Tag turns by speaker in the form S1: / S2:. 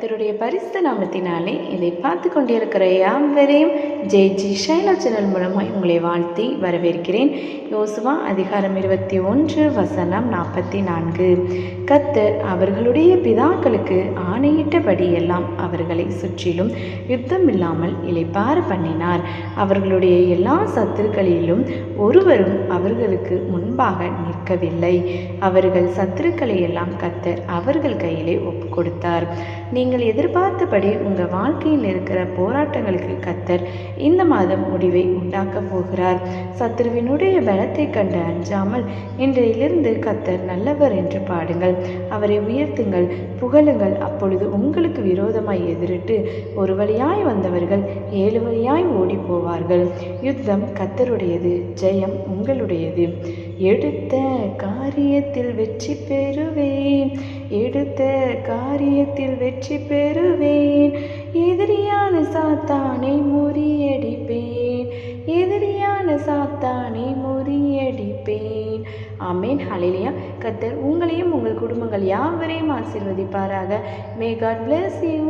S1: கர்த்தருடைய பரிசுத்த நாமத்தினாலே இதை பார்த்து கொண்டிருக்கிற யாவரையும் ஜெய்ஜி ஷைலா சேனல் மூலமாய் உங்களை வாழ்த்தி வரவேற்கிறேன். யோசுவா அதிகாரம் 21 வசனம் 44. கர்த்தர் அவர்களுடைய பிதாக்களுக்கு ஆணையிட்டபடி எல்லாம் அவர்களை சுற்றிலும் யுத்தம் இல்லாமல் இளைப்பாற பண்ணினார். அவர்களுடைய எல்லா சத்துருக்களிலும் ஒருவரும் அவர்களுக்கு முன்பாக நிற்கவில்லை. அவர்கள் சத்துருக்களை எல்லாம் கர்த்தர் அவர்கள் கையிலே ஒப்பு கொடுத்தார். நீங்கள் எதிர்பார்த்தபடி உங்கள் வாழ்க்கையில் இருக்கிற போராட்டங்களுக்கு கர்த்தர் இந்த மாதம் முடிவை உண்டாக்கப் போகிறார். சத்துருவினுடைய பலத்தை கண்டு அஞ்சாமல் இன்றையிலிருந்து கர்த்தர் நல்லவர் என்று பாடுங்கள், அவரை உயர்த்துங்கள், புகழுங்கள். அப்பொழுது உங்களுக்கு விரோதமாய் எதிரிட்டு ஒரு வழியாய் வந்தவர்கள் 7 வழியாய் ஓடி போவார்கள். யுத்தம் கர்த்தருடையது, ஜெயம் உங்களுடையது. எடுத்த காரியத்தில் வெற்றி பெறுவேன், எடுத்த காரியத்தில் வெற்றி பெறுவேன். எதிரியான சாத்தானை முறியடிப்பேன், எதிரியான சாத்தானை முறியடிப்பேன். ஆமேன். ஹல்லேலூயா. கர்த்தர் உங்களையும் உங்கள் குடும்பங்கள் யாவரையும் ஆசீர்வதிப்பாராக. May God bless you.